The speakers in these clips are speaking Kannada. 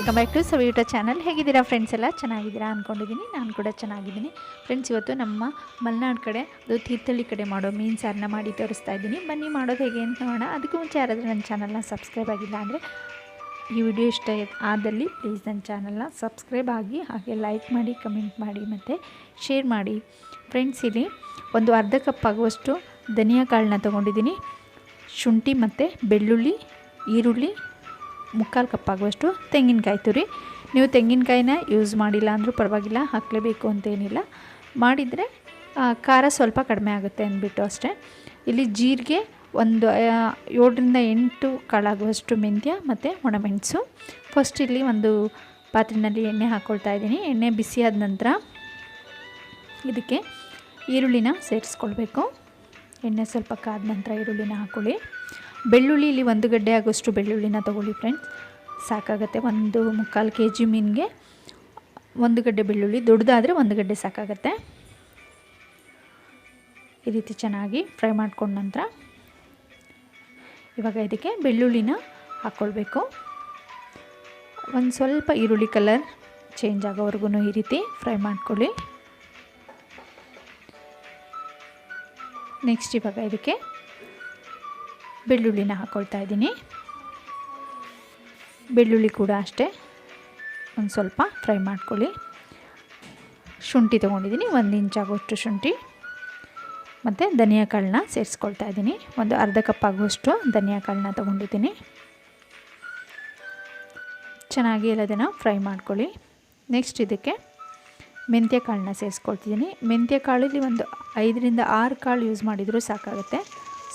Welcome back to Saviyoota channel. ಹೇಗಿದ್ದೀರಾ ಫ್ರೆಂಡ್ಸ್? ಎಲ್ಲ ಚೆನ್ನಾಗಿದ್ದೀರಾ ಅಂದ್ಕೊಂಡಿದ್ದೀನಿ. ನಾನು ಕೂಡ ಚೆನ್ನಾಗಿದ್ದೀನಿ ಫ್ರೆಂಡ್ಸ್. ಇವತ್ತು ನಮ್ಮ ಮಲೆನಾಡು ಕಡೆ ಅದು ತೀರ್ಥಹಳ್ಳಿ ಕಡೆ ಮಾಡೋ ಮೀನು ಸಾರನ್ನ ಮಾಡಿ ತೋರಿಸ್ತಾ ಇದ್ದೀನಿ. ಬನ್ನಿ ಮಾಡೋದು ಹೇಗೆ ಅಂತ ನೋಡೋಣ. ಅದಕ್ಕೂ ಮುಂಚೆ ಯಾರಾದರೂ ನನ್ನ ಚಾನಲ್ನ ಸಬ್ಸ್ಕ್ರೈಬ್ ಆಗಿಲ್ಲ ಅಂದರೆ ಈ ವಿಡಿಯೋ ಇಷ್ಟ ಆದಲ್ಲಿ ಪ್ಲೀಸ್ ನನ್ನ ಚಾನಲ್ನ ಸಬ್ಸ್ಕ್ರೈಬ್ ಆಗಿ, ಹಾಗೆ ಲೈಕ್ ಮಾಡಿ, ಕಮೆಂಟ್ ಮಾಡಿ ಮತ್ತು ಶೇರ್ ಮಾಡಿ ಫ್ರೆಂಡ್ಸ್. ಇಲ್ಲಿ ಒಂದು ಅರ್ಧ ಕಪ್ ಆಗುವಷ್ಟು ಧನಿಯಾ ಕಾಳನ್ನ ತೊಗೊಂಡಿದ್ದೀನಿ. ಶುಂಠಿ ಮತ್ತು ಬೆಳ್ಳುಳ್ಳಿ, ಈರುಳ್ಳಿ, ಮುಕ್ಕಾಲು ಕಪ್ ಆಗುವಷ್ಟು ತೆಂಗಿನಕಾಯಿ ತುರಿ. ನೀವು ತೆಂಗಿನಕಾಯಿನ ಯೂಸ್ ಮಾಡಿಲ್ಲ ಅಂದರೂ ಪರವಾಗಿಲ್ಲ, ಹಾಕಲೇಬೇಕು ಅಂತೇನಿಲ್ಲ. ಮಾಡಿದರೆ ಖಾರ ಸ್ವಲ್ಪ ಕಡಿಮೆ ಆಗುತ್ತೆ ಅಂದ್ಬಿಟ್ಟು ಅಷ್ಟೇ. ಇಲ್ಲಿ ಜೀರಿಗೆ ಒಂದು 7ರಿಂದ 8 ಕಾಳಾಗುವಷ್ಟು ಮೆಂತ್ಯ ಮತ್ತು ಒಣಮೆಣಸು. ಫಸ್ಟ್ ಇಲ್ಲಿ ಒಂದು ಪಾತ್ರೆಯಲ್ಲಿ ಎಣ್ಣೆ ಹಾಕ್ಕೊಳ್ತಾ ಇದ್ದೀನಿ. ಎಣ್ಣೆ ಬಿಸಿಯಾದ ನಂತರ ಇದಕ್ಕೆ ಈರುಳ್ಳಿನ ಸೇರಿಸ್ಕೊಳ್ಬೇಕು. ಎಣ್ಣೆ ಸ್ವಲ್ಪ ಕಾದ ನಂತರ ಈರುಳ್ಳಿನ ಹಾಕ್ಕೊಳ್ಳಿ. ಬೆಳ್ಳುಳ್ಳಿ ಇಲ್ಲಿ 1 ಗಡ್ಡೆ ಆಗೋಷ್ಟು ಬೆಳ್ಳುಳ್ಳಿನ ತೊಗೊಳ್ಳಿ ಫ್ರೆಂಡ್ಸ್, ಸಾಕಾಗುತ್ತೆ. 1.25 kg ಮೀನಿಗೆ 1 ಗಡ್ಡೆ ಬೆಳ್ಳುಳ್ಳಿ, ದೊಡ್ಡದಾದರೆ 1 ಗಡ್ಡೆ ಸಾಕಾಗುತ್ತೆ. ಈ ರೀತಿ ಚೆನ್ನಾಗಿ ಫ್ರೈ ಮಾಡ್ಕೊಂಡ ನಂತರ ಇವಾಗ ಇದಕ್ಕೆ ಬೆಳ್ಳುಳ್ಳಿನ ಹಾಕ್ಕೊಳ್ಬೇಕು. ಒಂದು ಸ್ವಲ್ಪ ಈರುಳ್ಳಿ ಕಲರ್ ಚೇಂಜ್ ಆಗೋವರೆಗೂ ಈ ರೀತಿ ಫ್ರೈ ಮಾಡ್ಕೊಳ್ಳಿ. ನೆಕ್ಸ್ಟ್ ಇವಾಗ ಇದಕ್ಕೆ ಬೆಳ್ಳುಳ್ಳಿನ ಹಾಕ್ಕೊಳ್ತಾ ಇದ್ದೀನಿ. ಬೆಳ್ಳುಳ್ಳಿ ಕೂಡ ಅಷ್ಟೇ ಒಂದು ಸ್ವಲ್ಪ ಫ್ರೈ ಮಾಡ್ಕೊಳ್ಳಿ. ಶುಂಠಿ ತೊಗೊಂಡಿದ್ದೀನಿ, 1 ಇಂಚ್ ಆಗೋಷ್ಟು ಶುಂಠಿ ಮತ್ತು ಧನಿಯಾ ಕಾಳನ್ನ ಸೇರಿಸ್ಕೊಳ್ತಾ ಇದ್ದೀನಿ. ಒಂದು ಅರ್ಧ ಕಪ್ ಆಗುವಷ್ಟು ಧನಿಯಾ ಕಾಳನ್ನ ತೊಗೊಂಡಿದ್ದೀನಿ. ಚೆನ್ನಾಗಿ ಎಲ್ಲದನ್ನು ಫ್ರೈ ಮಾಡ್ಕೊಳ್ಳಿ. ನೆಕ್ಸ್ಟ್ ಇದಕ್ಕೆ ಮೆಂತ್ಯ ಕಾಳನ್ನ ಸೇರಿಸ್ಕೊಳ್ತಿದ್ದೀನಿ. ಮೆಂತ್ಯ ಕಾಳಲ್ಲಿ ಒಂದು 5ರಿಂದ 6 ಕಾಳು ಯೂಸ್ ಮಾಡಿದರೂ ಸಾಕಾಗುತ್ತೆ.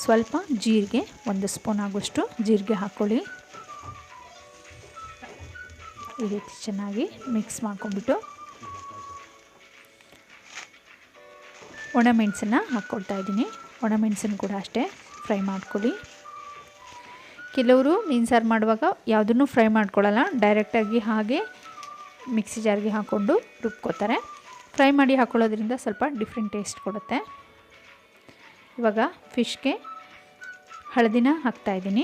ಸ್ವಲ್ಪ ಜೀರಿಗೆ, 1 ಸ್ಪೂನ್ ಆಗುವಷ್ಟು ಜೀರಿಗೆ ಹಾಕ್ಕೊಳ್ಳಿ. ಈ ರೀತಿ ಚೆನ್ನಾಗಿ ಮಿಕ್ಸ್ ಮಾಡ್ಕೊಂಡ್ಬಿಟ್ಟು ಒಣಮೆಣಸನ್ನು ಹಾಕ್ಕೊಳ್ತಾ ಇದ್ದೀನಿ. ಒಣಮೆಣಸನ್ನು ಕೂಡ ಅಷ್ಟೇ ಫ್ರೈ ಮಾಡ್ಕೊಳ್ಳಿ. ಕೆಲವರು ಮೀನು ಸಾರು ಮಾಡುವಾಗ ಯಾವುದನ್ನು ಫ್ರೈ ಮಾಡ್ಕೊಳ್ಳಲ್ಲ, ಡೈರೆಕ್ಟಾಗಿ ಹಾಗೆ ಮಿಕ್ಸಿ ಜಾರ್ಗೆ ಹಾಕ್ಕೊಂಡು ರುಬ್ಕೋತಾರೆ. ಫ್ರೈ ಮಾಡಿ ಹಾಕ್ಕೊಳ್ಳೋದ್ರಿಂದ ಸ್ವಲ್ಪ ಡಿಫ್ರೆಂಟ್ ಟೇಸ್ಟ್ ಕೊಡುತ್ತೆ. ಇವಾಗ ಫಿಶ್ಗೆ ಹಳದಿನ ಹಾಕ್ತಾಯಿದ್ದೀನಿ,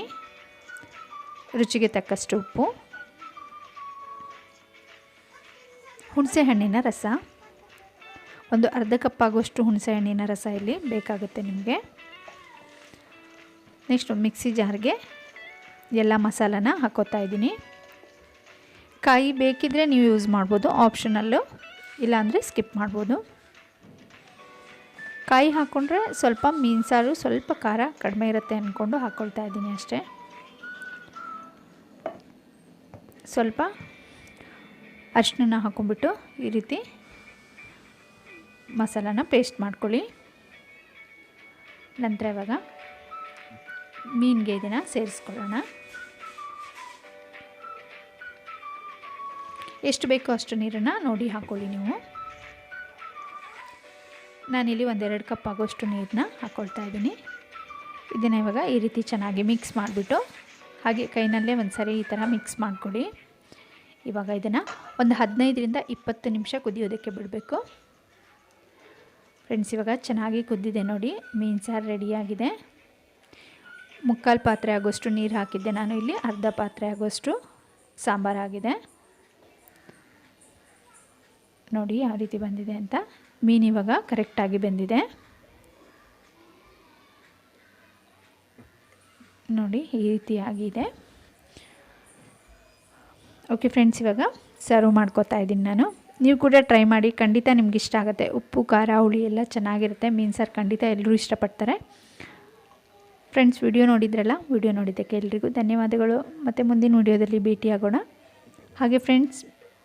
ರುಚಿಗೆ ತಕ್ಕಷ್ಟು ಉಪ್ಪು, ಹುಣಸೆ ಹಣ್ಣಿನ ರಸ, ಒಂದು ಅರ್ಧ ಕಪ್ ಆಗುವಷ್ಟು ಹುಣಸೆ ಹಣ್ಣಿನ ರಸ ಇಲ್ಲಿ ಬೇಕಾಗುತ್ತೆ ನಿಮಗೆ. ನೆಕ್ಸ್ಟ್ ಮಿಕ್ಸಿ ಜಾರ್ಗೆ ಎಲ್ಲ ಮಸಾಲನ ಹಾಕ್ಕೋತಾ ಇದ್ದೀನಿ. ಕಾಯಿ ಬೇಕಿದ್ದರೆ ನೀವು ಯೂಸ್ ಮಾಡ್ಬೋದು, ಆಪ್ಷನಲ್ಲು, ಇಲ್ಲಾಂದರೆ ಸ್ಕಿಪ್ ಮಾಡ್ಬೋದು. ಕಾಯಿ ಹಾಕ್ಕೊಂಡ್ರೆ ಸ್ವಲ್ಪ ಮೀನು ಸಾರು ಸ್ವಲ್ಪ ಖಾರ ಕಡಿಮೆ ಇರುತ್ತೆ ಅಂದ್ಕೊಂಡು ಹಾಕ್ಕೊಳ್ತಾ ಇದ್ದೀನಿ ಅಷ್ಟೇ. ಸ್ವಲ್ಪ ಅರಿಶಿನ ಹಾಕ್ಕೊಂಡ್ಬಿಟ್ಟು ಈ ರೀತಿ ಮಸಾಲಾನ ಪೇಸ್ಟ್ ಮಾಡ್ಕೊಳ್ಳಿ. ನಂತರ ಇವಾಗ ಮೀನಿಗೆ ಇದನ್ನು ಸೇರಿಸ್ಕೊಳ್ಳೋಣ. ಎಷ್ಟು ಬೇಕೋ ಅಷ್ಟು ನೀರನ್ನು ನೋಡಿ ಹಾಕ್ಕೊಳ್ಳಿ ನೀವು. ನಾನಿಲ್ಲಿ 1-2 ಕಪ್ ಆಗೋಷ್ಟು ನೀರನ್ನ ಹಾಕ್ಕೊಳ್ತಾ ಇದ್ದೀನಿ. ಇದನ್ನು ಇವಾಗ ಈ ರೀತಿ ಚೆನ್ನಾಗಿ ಮಿಕ್ಸ್ ಮಾಡಿಬಿಟ್ಟು ಹಾಗೆ ಕೈನಲ್ಲೇ ಒಂದು ಸರಿ ಈ ಥರ ಮಿಕ್ಸ್ ಮಾಡಿಕೊಡಿ. ಇವಾಗ ಇದನ್ನು ಒಂದು 15ರಿಂದ 20 ನಿಮಿಷ ಕುದಿಯೋದಕ್ಕೆ ಬಿಡಬೇಕು ಫ್ರೆಂಡ್ಸ್. ಇವಾಗ ಚೆನ್ನಾಗಿ ಕುದ್ದಿದೆ ನೋಡಿ, ಮೀನು ಸಾರು ರೆಡಿಯಾಗಿದೆ. ಮುಕ್ಕಾಲು ಪಾತ್ರೆ ಆಗೋಷ್ಟು ನೀರು ಹಾಕಿದ್ದೆ ನಾನು, ಇಲ್ಲಿ ಅರ್ಧ ಪಾತ್ರೆ ಆಗೋಷ್ಟು ಸಾಂಬಾರಾಗಿದೆ ನೋಡಿ ಯಾವ ರೀತಿ ಬಂದಿದೆ ಅಂತ. ಮೀನು ಇವಾಗ ಕರೆಕ್ಟಾಗಿ ಬೆಂದಿದೆ ನೋಡಿ, ಈ ರೀತಿ ಆಗಿದೆ. ಓಕೆ ಫ್ರೆಂಡ್ಸ್, ಇವಾಗ ಸರ್ವ್ ಮಾಡ್ಕೋತಾ ಇದ್ದೀನಿ ನಾನು. ನೀವು ಕೂಡ ಟ್ರೈ ಮಾಡಿ, ಖಂಡಿತ ನಿಮ್ಗೆ ಇಷ್ಟ ಆಗುತ್ತೆ. ಉಪ್ಪು, ಖಾರ, ಹುಳಿ ಎಲ್ಲ ಚೆನ್ನಾಗಿರುತ್ತೆ. ಮೀನು ಸಾರು ಖಂಡಿತ ಎಲ್ಲರೂ ಇಷ್ಟಪಡ್ತಾರೆ ಫ್ರೆಂಡ್ಸ್. ವಿಡಿಯೋ ನೋಡಿದ್ರಲ್ಲ, ವಿಡಿಯೋ ನೋಡಿದ್ದಕ್ಕೆ ಎಲ್ರಿಗೂ ಧನ್ಯವಾದಗಳು. ಮತ್ತು ಮುಂದಿನ ವಿಡಿಯೋದಲ್ಲಿ ಭೇಟಿಯಾಗೋಣ. ಹಾಗೆ ಫ್ರೆಂಡ್ಸ್,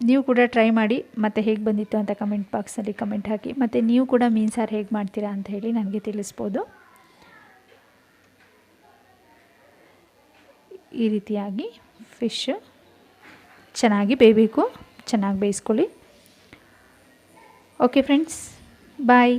ನೀವು ಕೂಡ ಟ್ರೈ ಮಾಡಿ ಮತ್ತು ಹೇಗೆ ಬಂದಿತ್ತು ಅಂತ ಕಮೆಂಟ್ ಬಾಕ್ಸಲ್ಲಿ ಕಮೆಂಟ್ ಹಾಕಿ. ಮತ್ತು ನೀವು ಕೂಡ ಮೀನು ಸಾರು ಹೇಗೆ ಮಾಡ್ತೀರಾ ಅಂತ ಹೇಳಿ ನನಗೆ ತಿಳಿಸ್ಬೋದು. ಈ ರೀತಿಯಾಗಿ ಫಿಶ್ ಚೆನ್ನಾಗಿ ಬೇಯಬೇಕು, ಚೆನ್ನಾಗಿ ಬೇಯಿಸ್ಕೊಳ್ಳಿ. ಓಕೆ ಫ್ರೆಂಡ್ಸ್, ಬಾಯ್.